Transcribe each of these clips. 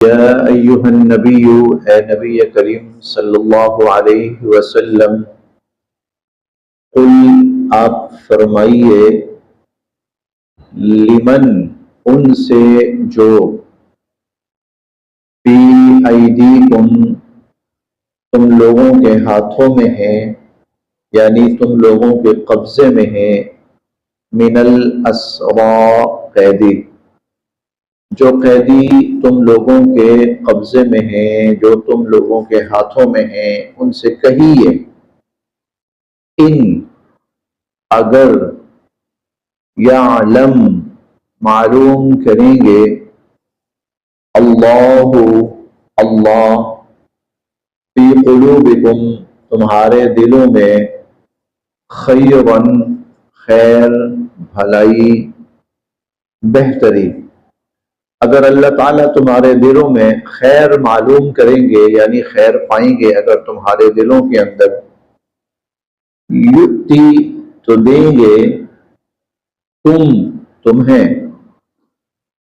یا ایہا النبی، اے نبی کریم صلی اللہ علیہ وسلم، قل آپ فرمائیے، لمن ان سے جو، فی ایدیکم تم لوگوں کے ہاتھوں میں ہیں، یعنی تم لوگوں کے قبضے میں ہیں، من الاسرا قیدی، جو قیدی تم لوگوں کے قبضے میں ہیں، جو تم لوگوں کے ہاتھوں میں ہیں، ان سے کہیے، ان اگر یعلم معلوم کریں گے، اللہ اللہ فی قلوبکم تمہارے دلوں میں، خیرن خیر بھلائی بہتری، اگر اللہ تعالیٰ تمہارے دلوں میں خیر معلوم کریں گے، یعنی خیر پائیں گے اگر تمہارے دلوں کے اندر، یؤتی تو دیں گے، تمہیں،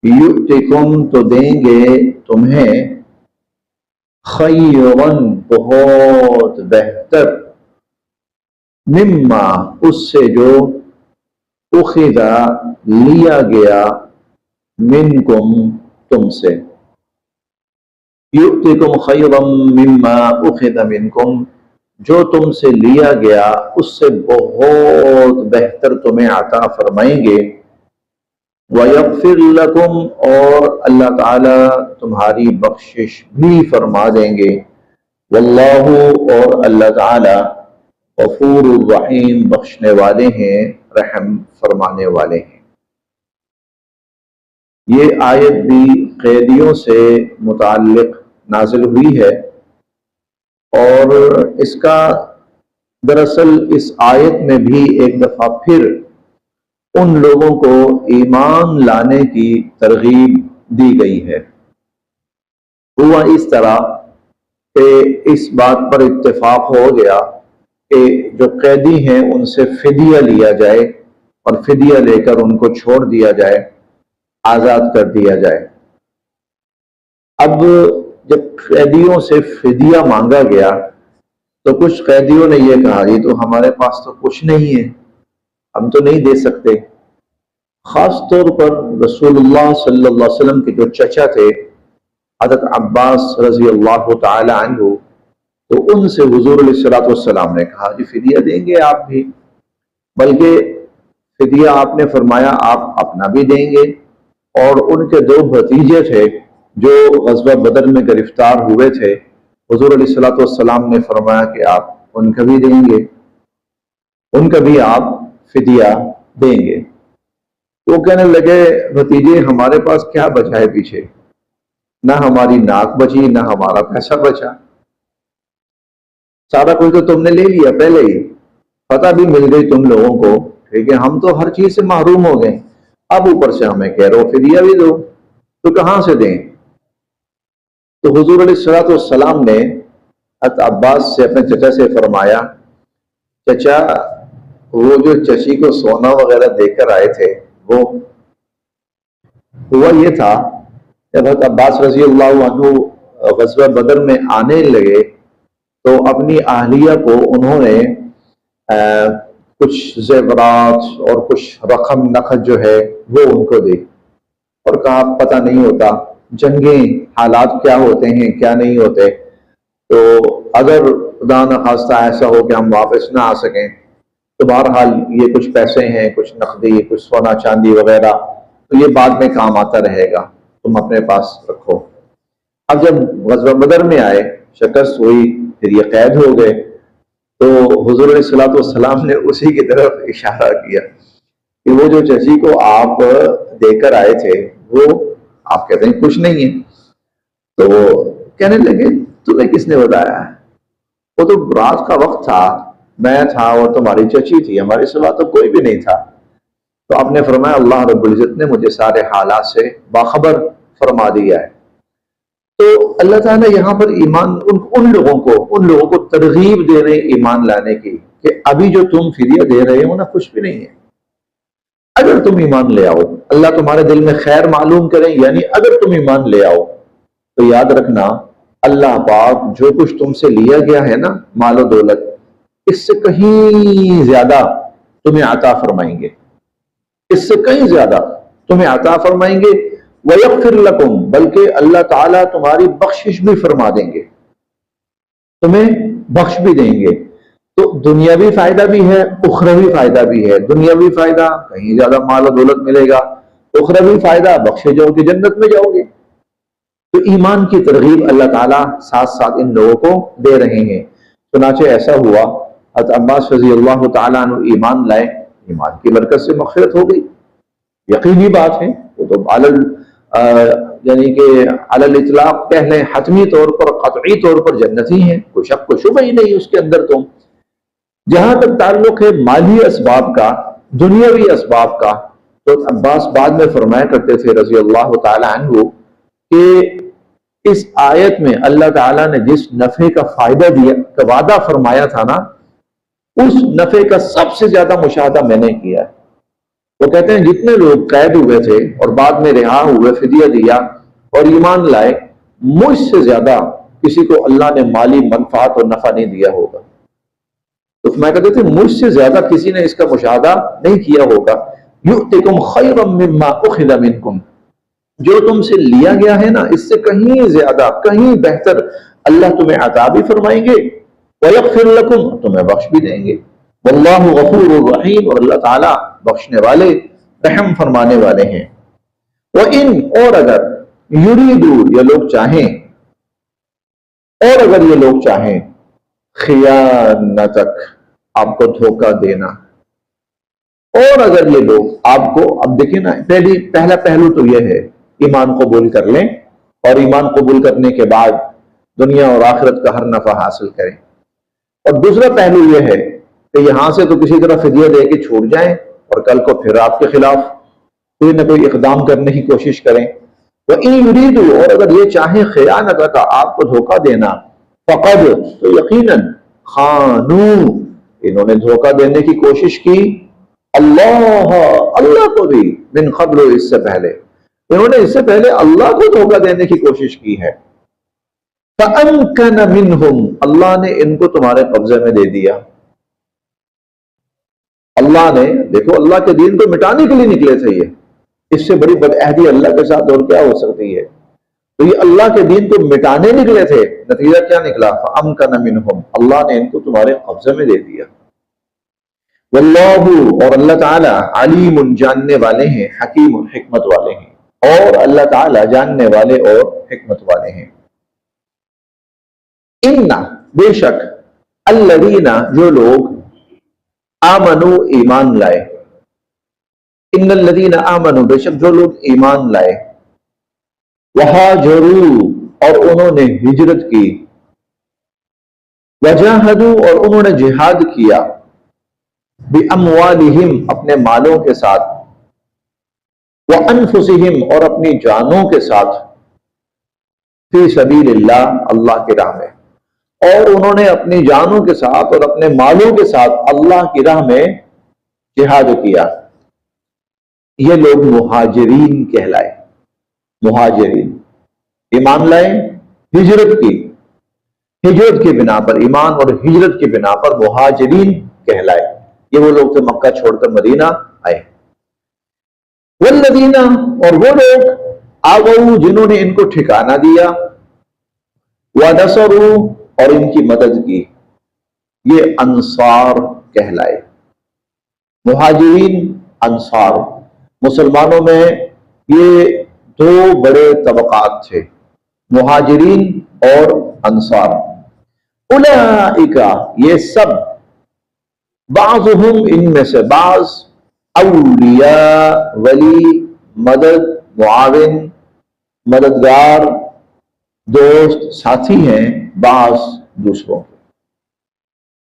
یؤتکم تو دیں گے تمہیں، خیرن بہت بہتر، مما اس سے جو، اخذ لیا گیا، منکم تم سے، یؤتکم خیرا مما اخذ منکم جو تم سے لیا گیا اس سے بہت بہتر تمہیں عطا فرمائیں گے، وَيَغْفِرْ لَكُمْ اور اللہ تعالیٰ تمہاری بخشش بھی فرما دیں گے، واللہ اور اللہ تعالیٰ غفور الرحیم بخشنے والے ہیں، رحم فرمانے والے ہیں۔ یہ آیت بھی قیدیوں سے متعلق نازل ہوئی ہے، اور اس کا دراصل اس آیت میں بھی ایک دفعہ پھر ان لوگوں کو ایمان لانے کی ترغیب دی گئی ہے۔ ہوا اس طرح کہ اس بات پر اتفاق ہو گیا کہ جو قیدی ہیں ان سے فدیہ لیا جائے، اور فدیہ لے کر ان کو چھوڑ دیا جائے، آزاد کر دیا جائے۔ اب جب قیدیوں سے فدیہ مانگا گیا تو کچھ قیدیوں نے یہ کہا، یہ تو ہمارے پاس تو کچھ نہیں ہے، ہم تو نہیں دے سکتے۔ خاص طور پر رسول اللہ صلی اللہ علیہ وسلم کے جو چچا تھے حضرت عباس رضی اللہ تعالی عنہ، تو ان سے حضور علیہ الصلوۃ والسلام نے کہا جی فدیہ دیں گے آپ بھی، بلکہ فدیہ آپ نے فرمایا آپ اپنا بھی دیں گے، اور ان کے دو بھتیجے تھے جو غزوہ بدر میں گرفتار ہوئے تھے، حضور علیہ الصلوۃ والسلام نے فرمایا کہ آپ ان کا بھی دیں گے، ان کا بھی آپ فدیہ دیں گے۔ وہ کہنے لگے بھتیجے ہمارے پاس کیا بچا ہے پیچھے، نہ ہماری ناک بچی نہ ہمارا پیسہ بچا، سارا کچھ تو تم نے لے لیا پہلے ہی، فتح بھی مل گئی تم لوگوں کو، ٹھیک ہے، ہم تو ہر چیز سے محروم ہو گئے، اب اوپر سے ہمیں کہہ رہے ہو فدیہ بھی دو، تو کہاں سے دیں؟ تو حضور علیہ الصلوۃ والسلام نے حضرت عباس سے اپنے چچا سے فرمایا، چچا وہ جو چچی کو سونا وغیرہ دے کر آئے تھے، وہ ہوا یہ تھا جب حضرت عباس رضی اللہ عنہ غزوہ بدر میں آنے لگے تو اپنی اہلیہ کو انہوں نے کچھ زیورات اور کچھ رقم نقد جو ہے وہ ان کو دی، اور کہا پتہ نہیں ہوتا جنگیں حالات کیا ہوتے ہیں کیا نہیں ہوتے، تو اگر خدا نخواستہ ایسا ہو کہ ہم واپس نہ آ سکیں تو بہرحال یہ کچھ پیسے ہیں، کچھ نقدی، کچھ سونا چاندی وغیرہ، تو یہ بعد میں کام آتا رہے گا، تم اپنے پاس رکھو۔ اب جب غزوہ بدر میں آئے، شکست ہوئی، پھر یہ قید ہو گئے، تو حضور علیہ الصلوۃ والسلام نے اسی کی طرف اشارہ کیا کہ وہ جو چچی کو آپ دے کر آئے تھے وہ آپ کہتے ہیں کچھ نہیں ہے، تو کہنے لگے تمہیں کس نے بتایا ہے؟ وہ تو رات کا وقت تھا، میں تھا اور تمہاری چچی تھی، ہمارے سوا تو کوئی بھی نہیں تھا۔ تو آپ نے فرمایا اللہ رب العزت نے مجھے سارے حالات سے باخبر فرما دیا ہے۔ تو اللہ تعالیٰ یہاں پر ایمان ان لوگوں کو ترغیب دے رہے ایمان لانے کی، کہ ابھی جو تم فدیہ دے رہے ہو نا کچھ بھی نہیں ہے، اگر تم ایمان لے آؤ، اللہ تمہارے دل میں خیر معلوم کرے، یعنی اگر تم ایمان لے آؤ تو یاد رکھنا اللہ پاک جو کچھ تم سے لیا گیا ہے نا مال و دولت، اس سے کہیں زیادہ تمہیں عطا فرمائیں گے، اس سے کہیں زیادہ تمہیں عطا فرمائیں گے۔ وَيَغْفِرْ لَكُمْ، بلکہ اللہ تعالیٰ تمہاری بخشش بھی فرما دیں گے، تمہیں بخش بھی دیں گے۔ تو دنیاوی فائدہ بھی ہے، اخروی فائدہ بھی ہے۔ دنیاوی فائدہ کہیں زیادہ مال و دولت ملے گا، اخروی فائدہ بخشے جاؤ گے، جنت میں جاؤ گے۔ تو ایمان کی ترغیب اللہ تعالیٰ ساتھ ساتھ ان لوگوں کو دے رہے ہیں۔ چنانچہ ایسا ہوا، حضرت عباس رضی اللہ تعالیٰ عنہ ایمان لائے، ایمان کی برکت سے مغفرت ہو گئی، یقینی بات ہے۔ وہ تو یعنی کہ علی الاطلاق کہہ لیں، حتمی طور پر قطعی طور پر جنتی ہیں، کوئی شک و شبہ ہی نہیں اس کے اندر۔ تو جہاں تک تعلق ہے مالی اسباب کا، دنیاوی اسباب کا، تو عباس بعد میں فرمایا کرتے تھے رضی اللہ تعالی عنہ کہ اس آیت میں اللہ تعالیٰ نے جس نفع کا فائدہ دیا کا وعدہ فرمایا تھا نا، اس نفع کا سب سے زیادہ مشاہدہ میں نے کیا ہے۔ وہ کہتے ہیں جتنے لوگ قید ہوئے تھے اور بعد میں رہا ہوئے، فدیہ دیا اور ایمان لائے، مجھ سے زیادہ کسی کو اللہ نے مالی منفعت اور نفع نہیں دیا ہوگا۔ تو میں کہتے تھے مجھ سے زیادہ کسی نے اس کا مشاہدہ نہیں کیا ہوگا۔ یؤتکم خیرا مما اخذ منکم، جو تم سے لیا گیا ہے نا اس سے کہیں زیادہ، کہیں بہتر اللہ تمہیں عطا بھی فرمائیں گے، ویغفر لکم، تمہیں بخش بھی دیں گے۔ واللہ غفور الرحیم، اور اللہ تعالیٰ بخشنے والے، رحم فرمانے والے ہیں۔ وَإِنْ، اور اگر، یریدو، یہ لوگ چاہیں، اور اگر یہ لوگ چاہیں، خیانتک، آپ کو دھوکہ دینا، اور اگر یہ لوگ آپ کو، اب دیکھیں نا، پہلا پہلو تو یہ ہے ایمان قبول کر لیں، اور ایمان قبول کرنے کے بعد دنیا اور آخرت کا ہر نفع حاصل کریں۔ اور دوسرا پہلو یہ ہے کہ یہاں سے تو کسی طرح فدیہ دے کے چھوٹ جائیں اور کل کو پھر آپ کے خلاف کوئی نہ کوئی اقدام کرنے کی کوشش کریں۔ وَإِن يُرِيدُوا، اور اگر یہ چاہیں خیانتک، آپ کو دھوکہ دینا، فقد، تو یقیناً، خانوا، انہوں نے دھوکہ دینے کی کوشش کی، اللہ کو بھی، من قبل، اس سے پہلے، انہوں نے اس سے پہلے اللہ کو دھوکہ دینے کی کوشش کی ہے۔ فَأَمْكَنَ مِنْهُمْ، اللہ نے ان کو تمہارے قبضے میں دے دیا۔ اللہ نے، دیکھو اللہ کے دین کو مٹانے کے لیے نکلے تھے یہ، اس سے بڑی بدعہدی اللہ کے ساتھ اور کیا ہو سکتی ہے؟ تو یہ اللہ کے دین کو مٹانے نکلے تھے، نتیجہ کیا نکلا؟ فَأَمْكَنَ مِنْهُمْ، اللہ نے ان کو تمہارے قبضے میں دے دیا۔ واللہ، اور اللہ تعالیٰ، علیم، جاننے والے ہیں، حکیم، حکمت والے ہیں، اور اللہ تعالیٰ جاننے والے اور حکمت والے ہیں۔ ان، بے شک، الذین، جو لوگ، آمنوا، ایمان لائے، ان الذین آمنوا، بے شک جو لوگ ایمان لائے، وہاجروا، اور انہوں نے ہجرت کی، وجاہدوا، اور انہوں نے جہاد کیا، بِأَمْوَالِهِمْ، اپنے مالوں کے ساتھ، وَأَنفُسِهِمْ، اور اپنی جانوں کے ساتھ، فی سبیل اللہ، اللہ کی راہ میں، اور انہوں نے اپنی جانوں کے ساتھ اور اپنے مالوں کے ساتھ اللہ کی راہ میں جہاد کیا، یہ لوگ مہاجرین کہلائے۔ مہاجرین، ایمان لائے، ہجرت کی، ہجرت کی بنا پر، ایمان اور ہجرت کی بنا پر مہاجرین کہلائے۔ یہ وہ لوگ تھے مکہ چھوڑ کر مدینہ آئے۔ والذین، اور وہ لوگ، آووا، جنہوں نے ان کو ٹھکانہ دیا، ونصروا، اور ان کی مدد کی، یہ انصار کہلائے۔ مہاجرین، انصار، مسلمانوں میں یہ دو بڑے طبقات تھے، مہاجرین اور انصار۔ اولئک، یہ سب، بعضهم، ان میں سے بعض، اولیاء، ولی، مدد، معاون، مددگار، دوست، ساتھی ہیں بعض دوسروں کے۔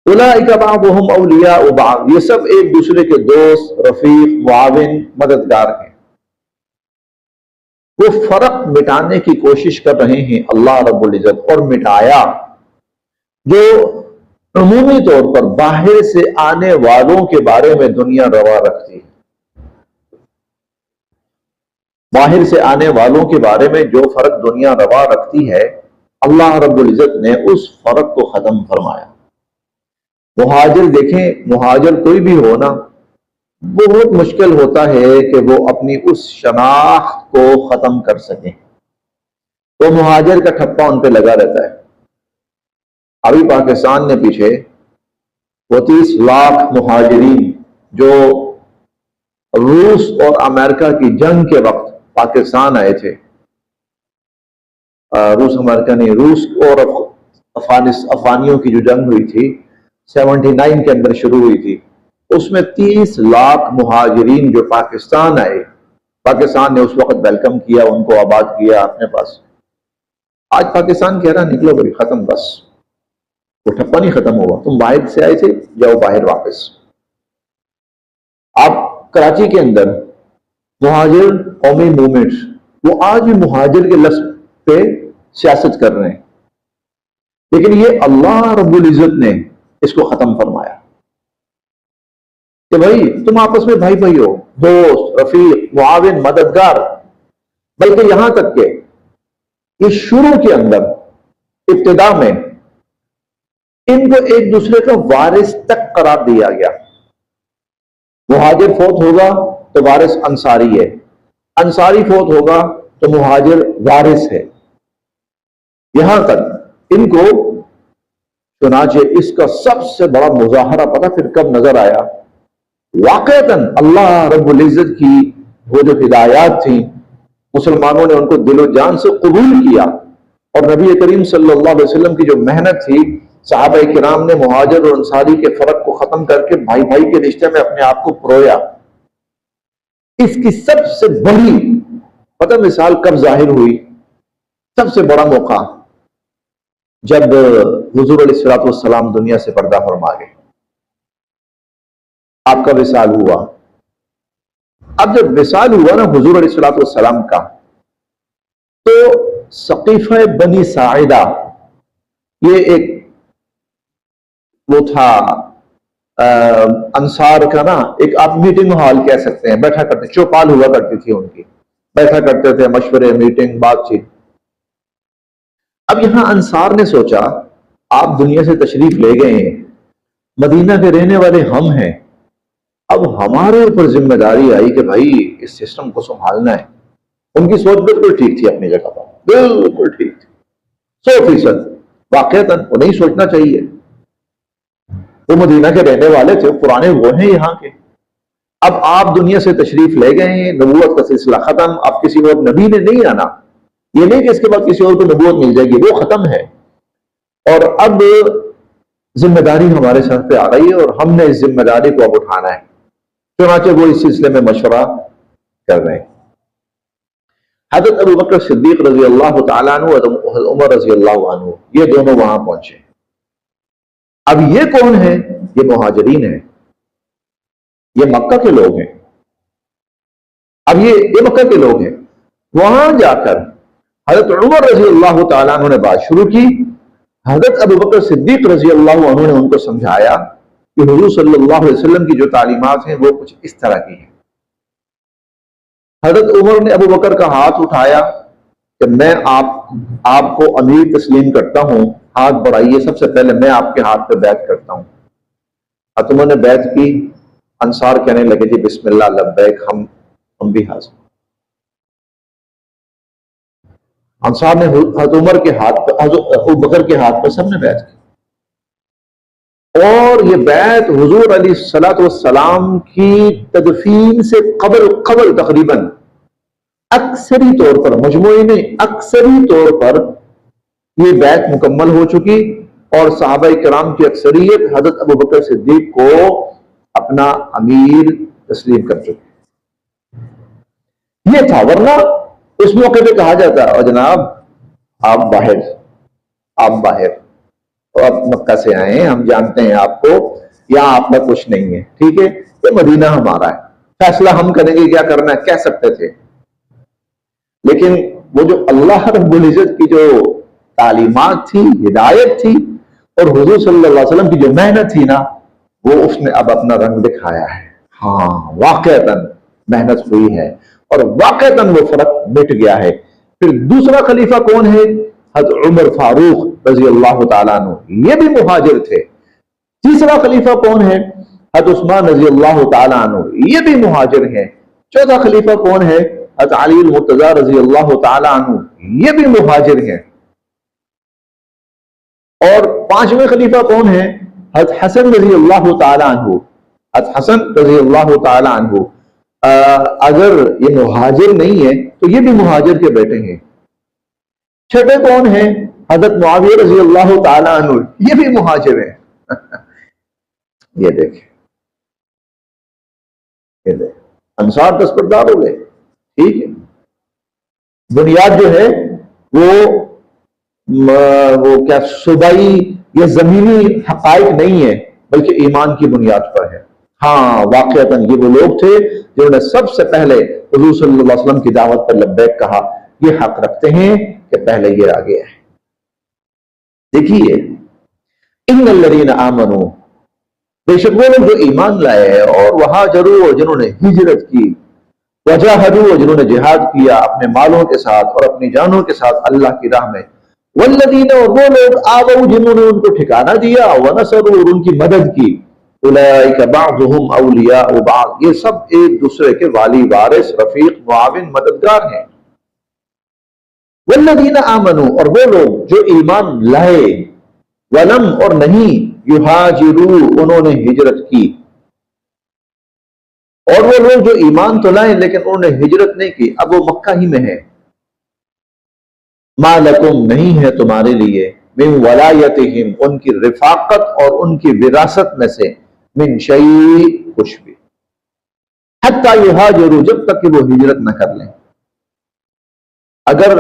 اولئک بعضهم اولیاء بعض، یہ سب ایک دوسرے کے دوست، رفیق، معاون، مددگار ہیں۔ وہ فرق مٹانے کی کوشش کر رہے ہیں اللہ رب العزت، اور مٹایا، جو عمومی طور پر باہر سے آنے والوں کے بارے میں دنیا روا رکھتی ہے۔ باہر سے آنے والوں کے بارے میں جو فرق دنیا روا رکھتی ہے، اللہ رب العزت نے اس فرق کو ختم فرمایا۔ مہاجر دیکھیں، مہاجر کوئی بھی ہو نا، بہت مشکل ہوتا ہے کہ وہ اپنی اس شناخت کو ختم کر سکیں، تو مہاجر کا ٹھپا ان پہ لگا رہتا ہے۔ ابھی پاکستان نے پیچھے 30 لاکھ مہاجرین جو روس اور امریکہ کی جنگ کے وقت پاکستان آئے تھے، روس امریکہ نہیں، روس اور افغانیوں کی جو جنگ ہوئی تھی 79 کے اندر شروع ہوئی تھی، اس میں 30 لاکھ مہاجرین جو پاکستان آئے، پاکستان نے اس وقت ویلکم کیا، ان کو آباد کیا اپنے پاس۔ آج پاکستان کہہ رہا نکلو بھائی، ختم، بس وہ ٹھپا نہیں ختم ہوا، تم باہر سے آئے تھے، جاؤ باہر واپس۔ آپ کراچی کے اندر مہاجر قومی موومنٹس، وہ آج بھی مہاجر کے لفظ پہ سیاست کر رہے ہیں، لیکن یہ اللہ رب العزت نے اس کو ختم فرمایا کہ بھائی تم آپس میں بھائی بھائی ہو، دوست، رفیق، معاون، مددگار، بلکہ یہاں تک کہ یہ شروع کے اندر ابتدا میں ان کو ایک دوسرے کا وارث تک قرار دیا گیا۔ مہاجر فوت ہوگا تو وارث انصاری ہے، انصاری فوت ہوگا تو مہاجر وارث ہے، یہاں تک ان کو۔ چنانچہ اس کا سب سے بڑا مظاہرہ پتہ پھر کب نظر آیا؟ واقعتاً اللہ رب العزت کی وہ جو ہدایات تھیں، مسلمانوں نے ان کو دل و جان سے قبول کیا، اور نبی کریم صلی اللہ علیہ وسلم کی جو محنت تھی، صحابہ کرام نے مہاجر اور انصاری کے فرق کو ختم کر کے بھائی بھائی کے رشتے میں اپنے آپ کو پرویا۔ اس کی سب سے بڑی پتہ مثال کب ظاہر ہوئی؟ سب سے بڑا موقع جب حضور علیہ الصلوۃ والسلام دنیا سے پردہ فرما گئے، آپ کا وصال ہوا۔ اب جب وصال ہوا نا حضور علیہ الصلوۃ والسلام کا، تو سقیفہ بنی ساعدہ، یہ ایک وہ تھا انصار کا نا، ایک آپ میٹنگ ہال کہہ سکتے ہیں، بیٹھا کرتے، چوپال ہوا کرتی تھی ان کی، بیٹھا کرتے تھے، مشورے، میٹنگ، بات چیت۔ اب یہاں انصار نے سوچا آپ دنیا سے تشریف لے گئے ہیں، مدینہ کے رہنے والے ہم ہیں، اب ہمارے اوپر ذمہ داری آئی کہ بھائی اس سسٹم کو سنبھالنا ہے۔ ان کی سوچ بالکل ٹھیک تھی، اپنی جگہ پر بالکل ٹھیک تھی، 100%۔ واقعتاً انہیں سوچنا چاہیے، وہ مدینہ کے رہنے والے تھے، پرانے وہ ہیں یہاں کے۔ اب آپ دنیا سے تشریف لے گئے ہیں، نبوت کا سلسلہ ختم، اب کسی اور نبی نے نہیں آنا، یہ نہیں کہ اس کے بعد کسی اور کو نبوت مل جائے گی، وہ ختم ہے، اور اب ذمہ داری ہمارے سر پہ آ رہی ہے، اور ہم نے اس ذمہ داری کو اب اٹھانا ہے۔ چنانچہ وہ اس سلسلے میں مشورہ کر رہے ہیں۔ حضرت ابو بکر صدیق رضی اللہ تعالیٰ عنہ اور عمر رضی اللہ عنہ، یہ دونوں وہاں پہنچے۔ اب یہ کون ہے؟ یہ مہاجرین ہیں، یہ مکہ کے لوگ ہیں۔ اب یہ مکہ کے لوگ ہیں۔ وہاں جا کر حضرت عمر رضی اللہ تعالیٰ عنہ نے بات شروع کی۔ حضرت ابو بکر صدیق رضی اللہ عنہ نے ان کو سمجھایا کہ حضور صلی اللہ علیہ وسلم کی جو تعلیمات ہیں وہ کچھ اس طرح کی ہیں۔ حضرت عمر نے ابو بکر کا ہاتھ اٹھایا کہ میں آپ کو امیر تسلیم کرتا ہوں، ہاتھ بڑھائیے، سب سے پہلے میں آپ کے ہاتھ پہ بیعت کرتا ہوں۔ حضرت عمر نے بیعت کی، انصار کہنے لگے جی بسم اللہ لبیک، ہم بھی حاضر۔ انصار نے حضرت عمر کے ہاتھ پہ، حضرت ابو بکر کے ہاتھ پہ سب نے بیعت کی، اور یہ بیعت حضور علیہ الصلوۃ والسلام کی تدفین سے قبل تقریباً اکثری طور پر، مجموعی نہیں، اکثری طور پر یہ بیعت مکمل ہو چکی، اور صحابہ کرام کی اکثریت حضرت ابو بکر صدیق کو اپنا امیر تسلیم کر چکی۔ یہ تھا، ورنہ اس موقع پہ کہا جاتا اور جناب آپ باہر، تو آپ مکہ سے آئے ہیں، ہم جانتے ہیں آپ کو، یہاں آپ کا کچھ نہیں ہے، ٹھیک ہے، یہ مدینہ ہمارا ہے، فیصلہ ہم کریں گے کیا کرنا ہے، کہہ سکتے تھے۔ لیکن وہ جو اللہ رب العزت کی جو تعلیمات تھی، ہدایت تھی، اور حضور صلی اللہ علیہ وسلم کی جو محنت تھی نا، وہ اس نے اب اپنا رنگ دکھایا ہے۔ ہاں واقعتاً محنت ہوئی ہے، اور واقعتاً وہ فرق مٹ گیا ہے۔ پھر دوسرا خلیفہ کون ہے؟ حضرت عمر فاروق رضی اللہ تعالیٰ عنہ، یہ بھی مہاجر تھے۔ تیسرا خلیفہ کون ہے؟ حضرت عثمان رضی اللہ تعالیٰ عنہ، یہ بھی مہاجر ہیں۔ چوتھا خلیفہ کون ہے؟ حضرت علی المرتضیٰ رضی اللہ تعالیٰ عنہ، یہ بھی مہاجر ہیں۔ اور پانچویں خلیفہ کون ہے؟ حضرت حسن رضی اللہ تعالیٰ عنہ، حضرت حسن رضی اللہ تعالیٰ عنہ۔ اگر یہ مہاجر نہیں ہے تو یہ بھی مہاجر کے بیٹے ہیں۔ چھٹے کون ہیں؟ حضرت معاویہ رضی اللہ تعالیٰ عنہ، یہ بھی مہاجر ہیں۔ یہ دیکھیں، یہ دیکھیں، انصار دستبردار ہو گئے، ٹھیک ہے۔ بنیاد جو ہے وہ کیا صوبائی یا زمینی حقائق نہیں ہے، بلکہ ایمان کی بنیاد پر ہے۔ ہاں، واقعتاً یہ وہ لوگ تھے جنہوں نے سب سے پہلے حضور صلی اللہ علیہ وسلم کی دعوت پر لبیک کہا۔ یہ حق رکھتے ہیں کہ پہلے یہ آگے ہے۔ دیکھیے، ان الذین آمنوا، بے شک وہ لوگ جو ایمان لائے ہیں، اور وہاجروا، جنہوں نے ہجرت کی، وجاہدوا، جنہوں نے جہاد کیا اپنے مالوں کے ساتھ اور اپنی جانوں کے ساتھ اللہ کی راہ میں، والذین، اور وہ لوگ آووا، جنہوں نے ان کو ٹھکانہ دیا، ونصروا، اور ان کی مدد کی، اولئک بعضهم اولیاء بعض، یہ سب ایک دوسرے کے والی وارث، رفیق، معاون، مددگار ہیں۔ والذین آمنوا، اور وہ لوگ جو ایمان لائے، ولم، اور نہیں، یہاجروا، انہوں نے ہجرت کی، اور وہ لوگ جو ایمان تو لائے لیکن انہوں نے ہجرت نہیں کی، اب وہ مکہ ہی میں ہے۔ ما لکم، نہیں ہے تمہارے لیے، من ولایتہم، ان کی رفاقت اور ان کی وراثت میں سے، من شیء، کچھ بھی، حتی یہاجروا، جب تک کہ وہ ہجرت نہ کر لیں۔ اگر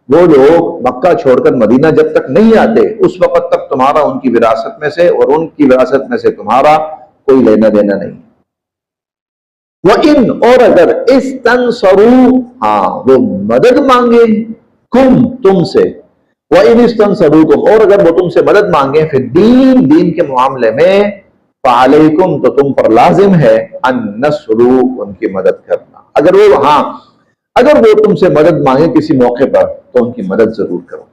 وہ لوگ مکہ چھوڑ کر مدینہ جب تک نہیں آتے، اس وقت تک تمہارا ان کی وراثت میں سے اور ان کی وراثت میں سے تمہارا کوئی لینا دینا نہیں۔ وَإِنْ، اور اگر اسْتَنْصَرُوا، ہاں وہ مدد مانگے، تم سے، وَإِنْ اسْتَنْصَرُوكُمْ، اور اگر وہ تم سے مدد مانگے، فی الدین، دین کے معاملے میں، فَعَلَيْكُمْ، تو تم پر لازم ہے، النَّصْرُ، ان کی مدد کرنا۔ اگر وہ تم سے مدد مانگے کسی موقع پر تو ان کی مدد ضرور کرو۔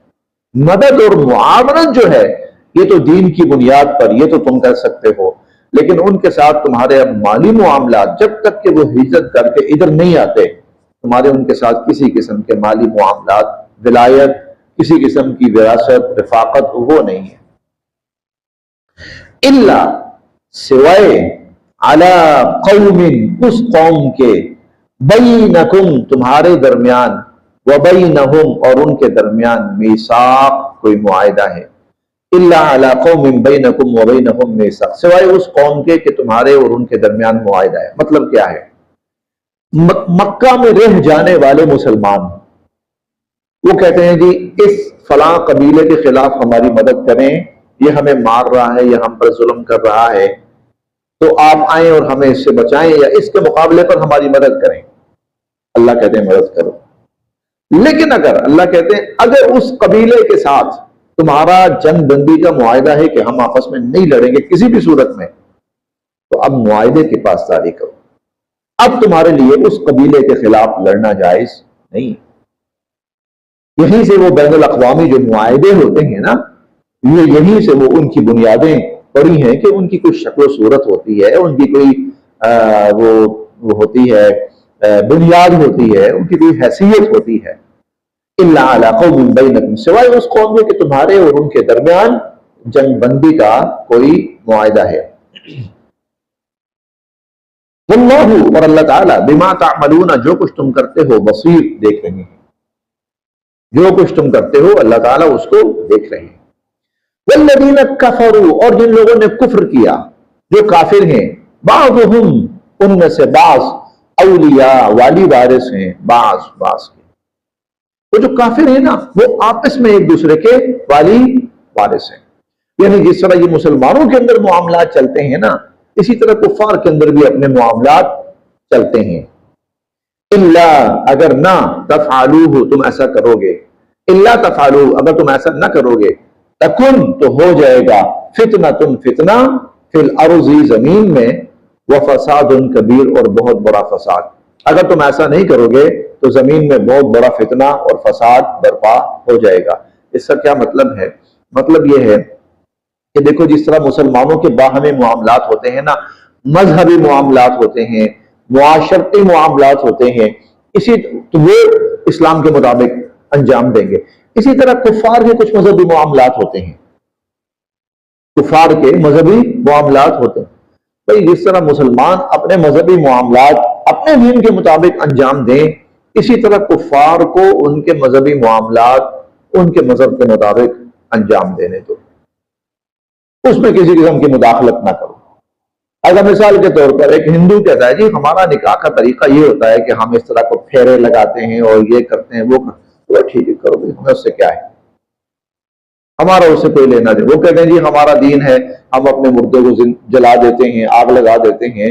مدد اور معاونت جو ہے یہ تو دین کی بنیاد پر، یہ تو تم کر سکتے ہو، لیکن ان کے ساتھ تمہارے اب مالی معاملات، جب تک کہ وہ ہجرت کر کے ادھر نہیں آتے، تمہارے ان کے ساتھ کسی قسم کے مالی معاملات، ولایت، کسی قسم کی وراثت، رفاقت، وہ نہیں ہے۔ الا، سوائے، علی قوم، اس قوم کے، بینکم، تمہارے درمیان، وبینہم، اور ان کے درمیان، میثاق، کوئی معاہدہ ہے۔ الا علی قوم بینکم وبینہم میثاق، سوائے اس قوم کے کہ تمہارے اور ان کے درمیان معاہدہ ہے۔ مطلب کیا ہے؟ مکہ میں رہ جانے والے مسلمان، وہ کہتے ہیں جی اس فلاں قبیلے کے خلاف ہماری مدد کریں، یہ ہمیں مار رہا ہے یا ہم پر ظلم کر رہا ہے، تو آپ آئیں اور ہمیں اس سے بچائیں، یا اس کے مقابلے پر ہماری مدد کریں۔ اللہ کہتے ہیں مدد کرو، لیکن اگر اللہ کہتے ہیں اگر اس قبیلے کے ساتھ تمہارا جنگ بندی کا معاہدہ ہے کہ ہم آپس میں نہیں لڑیں گے کسی بھی صورت میں، تو اب معاہدے کی پاسداری کرو۔ اب تمہارے لیے اس قبیلے کے خلاف لڑنا جائز نہیں۔ یہیں سے وہ بین الاقوامی جو معاہدے ہوتے ہیں نا، یہ یہیں سے وہ ان کی بنیادیں پڑی ہیں کہ ان کی کوئی شکل و صورت ہوتی ہے، ان کی کوئی وہ ہوتی ہے، بنیاد ہوتی ہے، ان کی کوئی حیثیت ہوتی ہے۔ الا علی قوم بینکم، سوائے اس قوم کے کہ تمہارے اور ان کے درمیان جنگ بندی کا کوئی معاہدہ ہے۔ واللہ، اور اللہ تعالیٰ، بما تعملون، جو کچھ تم کرتے ہو، بصیر، دیکھ رہے ہیں، جو کچھ تم کرتے ہو اللہ تعالیٰ اس کو دیکھ رہے ہیں۔ والذین کفروا، اور جن لوگوں نے کفر کیا، جو کافر ہیں، بعضهم، ان میں سے بعض، اولیاء، والی وارث ہیں، بعض کے، وہ جو کافر ہیں نا وہ آپس میں ایک دوسرے کے والی وارث ہیں۔ یعنی جس طرح یہ مسلمانوں کے اندر معاملات چلتے ہیں نا، اسی طرح کفار کے اندر بھی اپنے معاملات چلتے ہیں۔ الا، اگر نہ، تفعلوہ، تم ایسا کرو گے، الا تفعلوہ، اگر تم ایسا نہ کرو گے، تکن، تو ہو جائے گا، فتنۃ، فتنہ، فی الارض، زمین میں، وفساد کبیر، اور بہت بڑا فساد۔ اگر تم ایسا نہیں کرو گے تو زمین میں بہت بڑا فتنہ اور فساد برپا ہو جائے گا۔ اس کا کیا مطلب ہے؟ مطلب یہ ہے کہ دیکھو جس طرح مسلمانوں کے باہمی معاملات ہوتے ہیں نا، مذہبی معاملات ہوتے ہیں، معاشرتی معاملات ہوتے ہیں، اسی تو وہ اسلام کے مطابق انجام دیں گے۔ اسی طرح کفار کے کچھ مذہبی معاملات ہوتے ہیں، کفار کے مذہبی معاملات ہوتے ہیں۔ بھئی جس طرح مسلمان اپنے مذہبی معاملات اپنے دین کے مطابق انجام دیں، اسی طرح کفار کو ان کے مذہبی معاملات ان کے مذہب کے مطابق انجام دینے دو، اس میں کسی قسم کی مداخلت نہ کرو۔ اگر مثال کے طور پر ایک ہندو کہتا ہے جی ہمارا نکاح کا طریقہ یہ ہوتا ہے کہ ہم اس طرح کو پھیرے لگاتے ہیں اور یہ کرتے ہیں وہ کرتے ہیں، ٹھیک ہے کرو بھائی، ہمیں اس سے کیا ہے، ہمارا اس سے کوئی لینا دے۔ وہ کہتے ہیں جی ہمارا دین ہے ہم اپنے مردے کو جلا دیتے ہیں، آگ لگا دیتے ہیں،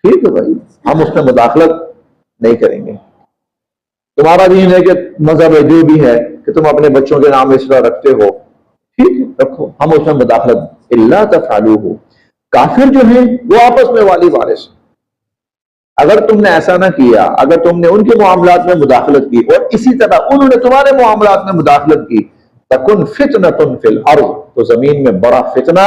ٹھیک ہے بھائی ہم اس میں مداخلت نہیں کریں گے۔ تمہارا دین ہے کہ مذہب ہے جو بھی ہے کہ تم اپنے بچوں کے نام اس طرح رکھتے ہو، ٹھیک ہے رکھو، ہم اس میں مداخلت اللہ تفعلوہ۔ کافر جو ہیں وہ آپس میں والی وارث، اگر تم نے ایسا نہ کیا، اگر تم نے ان کے معاملات میں مداخلت کی اور اسی طرح انہوں نے تمہارے معاملات میں مداخلت کی، تکن فتنۃ فی الارض، تو زمین میں بڑا فتنہ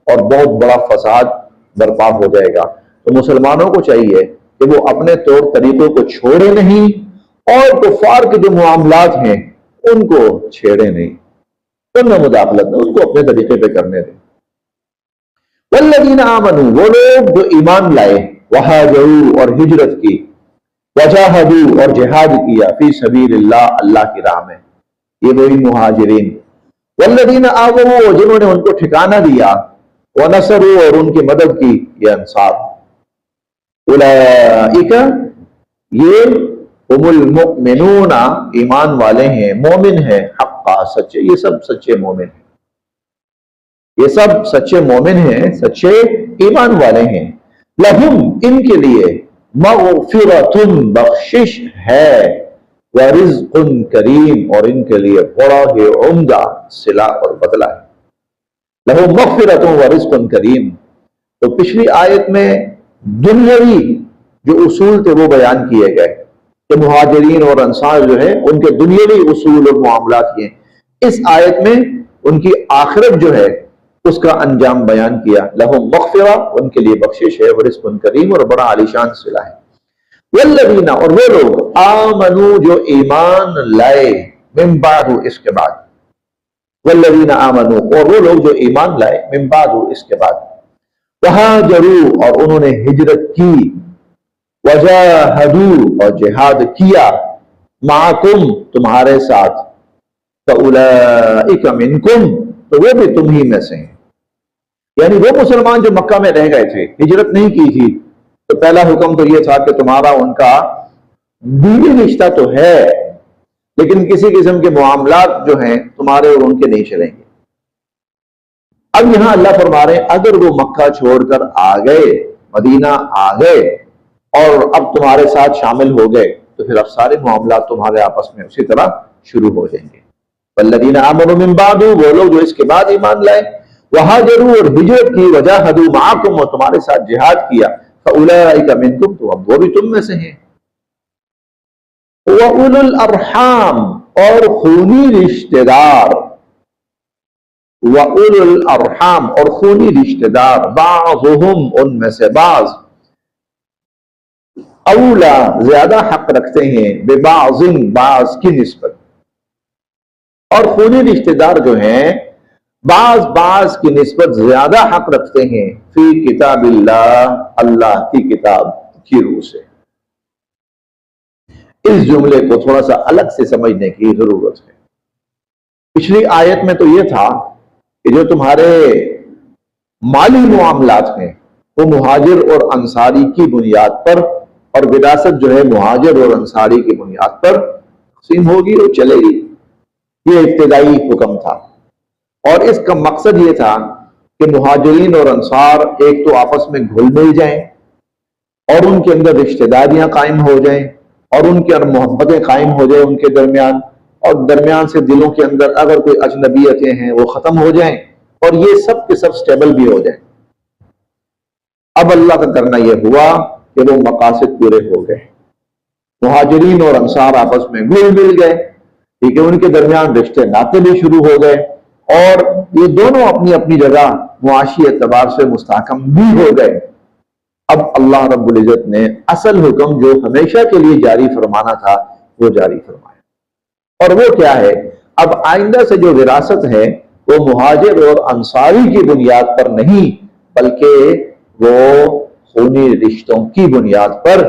اور بہت بڑا فساد برپا ہو جائے گا۔ تو مسلمانوں کو چاہیے کہ وہ اپنے طور طریقوں کو چھوڑے نہیں اور کفار کے جو معاملات ہیں ان کو چھیڑے نہیں، ان میں مداخلت نہیں، ان کو اپنے طریقے پہ کرنے دیں۔ والذین آمنوا، وہ لوگ جو ایمان لائے، وہاجروا اور ہجرت کی، وجاہدوا اور جہاد کیا، فی سبیل اللہ، اللہ کی راہ میں، یہ وہی مہاجرین۔ والذین آووا، جنہوں نے ان کو ٹھکانہ دیا، ونصروا اور ان کی مدد کی، یہ انصار۔ اولئک، یہ ہم المؤمنون، ایمان والے ہیں، مومن ہیں، حقا، سچے، یہ سب سچے مومن ہیں، یہ سب سچے مومن ہیں، سچے ایمان والے ہیں۔ لہم، ان کے لیے، مغفرۃ، بخشش ہے، ورزق کریم، اور ان کے لیے بڑا ہی عمدہ صلہ اور بدلہ ہے۔ لہم مغفرۃ ورزق کریم، تو پچھلی آیت میں دنیاوی جو اصول تھے وہ بیان کیے گئے کہ مہاجرین اور انصار جو ہے ان کے دنیاوی اصول اور معاملات یہ ہیں۔ اس آیت میں ان کی آخرت جو ہے اس کا انجام بیان کیا، لہم مغفرہ، ان کے لیے بخشش ہے، ورزق کریم، اور بڑا عالیشان صلہ ہے۔ والذین، اور وہ لوگ، آمنوا، جو ایمان لائے، من بعد، اس کے بعد، والذین آمنوا، اور وہ لوگ جو ایمان لائے، من بعد، اس کے بعد، وہاجروا، اور انہوں نے ہجرت کی، وجاہدوا، اور جہاد کیا، معکم، تمہارے ساتھ، فاولئک منکم، تو وہ بھی تم ہی میں سے ہیں۔ یعنی وہ مسلمان جو مکہ میں رہ گئے تھے، ہجرت نہیں کی تھی، تو پہلا حکم تو یہ تھا کہ تمہارا ان کا دینی رشتہ تو ہے لیکن کسی قسم کے معاملات جو ہیں تمہارے اور ان کے نہیں چلیں گے۔ اب یہاں اللہ فرما رہے ہیں اگر وہ مکہ چھوڑ کر آ گئے، مدینہ آ گئے اور اب تمہارے ساتھ شامل ہو گئے، تو پھر اب سارے معاملات تمہارے آپس میں اسی طرح شروع ہو جائیں گے۔ والذین آمنوا من بعد، وہ لوگ جو اس کے بعد ایمان لائے، وہاجروا، اور ہجرت کی، وجاہدوا معکم، اور تمہارے ساتھ جہاد کیا، فاولئک منکم، تو اب وہ بھی تم میں سے ہیں۔ وَأُولُو الْأَرْحَامِ، اور خونی رشتہ دار، وَأُولُو الْأَرْحَامِ، اور خونی رشتہ دار، بعضهم، ان میں سے بعض، اولا، زیادہ حق رکھتے ہیں، ببعض، بعض کی نسبت، اور خونی رشتہ دار جو ہیں بعض کی نسبت زیادہ حق رکھتے ہیں، فی کتاب اللہ، اللہ کی کتاب کی روح سے۔ اس جملے کو تھوڑا سا الگ سے سمجھنے کی ضرورت ہے۔ پچھلی آیت میں تو یہ تھا کہ جو تمہارے مالی معاملات ہیں وہ مہاجر اور انصاری کی بنیاد پر، اور وراثت جو ہے مہاجر اور انصاری کی بنیاد پر تقسیم ہوگی اور چلے گی، یہ ابتدائی حکم تھا۔ اور اس کا مقصد یہ تھا کہ مہاجرین اور انصار ایک تو آپس میں گھل مل جائیں اور ان کے اندر رشتہ داریاں قائم ہو جائیں اور ان کے اندر محبتیں قائم ہو جائیں ان کے درمیان، اور درمیان سے دلوں کے اندر اگر کوئی اجنبیتیں ہیں وہ ختم ہو جائیں، اور یہ سب کے سب سٹیبل بھی ہو جائیں۔ اب اللہ کا کرنا یہ ہوا کہ وہ مقاصد پورے ہو گئے، مہاجرین اور انصار آپس میں گل مل گئے، ٹھیک ہے، ان کے درمیان رشتے ناطے بھی شروع ہو گئے، اور یہ دونوں اپنی اپنی جگہ معاشی اعتبار سے مستحکم بھی ہو گئے۔ اب اللہ رب العزت نے اصل حکم جو ہمیشہ کے لیے جاری فرمانا تھا وہ جاری فرمایا، اور وہ کیا ہے؟ اب آئندہ سے جو وراثت ہے وہ مہاجر اور انصاری کی بنیاد پر نہیں، بلکہ وہ خونی رشتوں کی بنیاد پر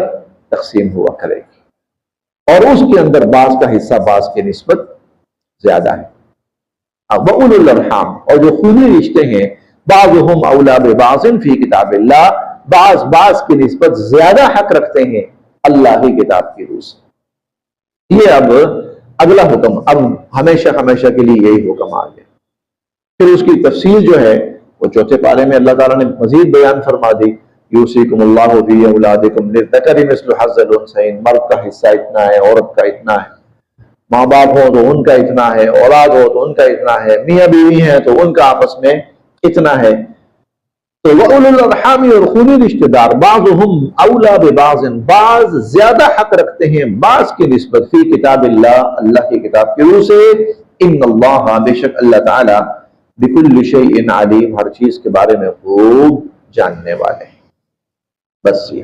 تقسیم ہوا کرے گی، اور اس کے اندر بعض کا حصہ بعض کی نسبت زیادہ ہے۔ وَأُولُو الْأَرْحَامِ، اور جو خونی رشتے ہیں، بَعْضُهُمْ أَوْلَىٰ بِبَعْضٍ فِي كِتَابِ اللَّهِ، بعض کی نسبت زیادہ حق رکھتے ہیں اللہ کی کتاب کی روح سے۔ یہ اب اگلا حکم، اب ہمیشہ ہمیشہ کے لیے یہی حکم آ گیا۔ پھر اس کی تفصیل جو ہے وہ چوتھے پارے میں اللہ تعالیٰ نے مزید بیان فرما دی، یوصیکم اللہ فی اولادکم للذکر مثل حظ الانثیین، مرد کا حصہ اتنا ہے، عورت کا اتنا ہے، ماں باپ ہو تو ان کا اتنا ہے، اولاد ہو تو ان کا اتنا ہے، میاں بیوی ہیں تو ان کا آپس میں اتنا ہے۔ تو وَأُولُو الْأَرْحَامِ، اور خونی رشتہ دار، بَعْضُهُمْ أَوْلَىٰ بِبَعْضٍ، بعض زیادہ حق رکھتے ہیں بعض کی نسبت، فی کتاب اللہ، اللہ کی کتاب کی روح سے، ان اللہ، بے شک اللہ تعالی، بِكُلِّ شَيْءٍ عَلِيمٌ، ہر چیز کے بارے میں خوب جاننے والے ہیں۔ بس یہ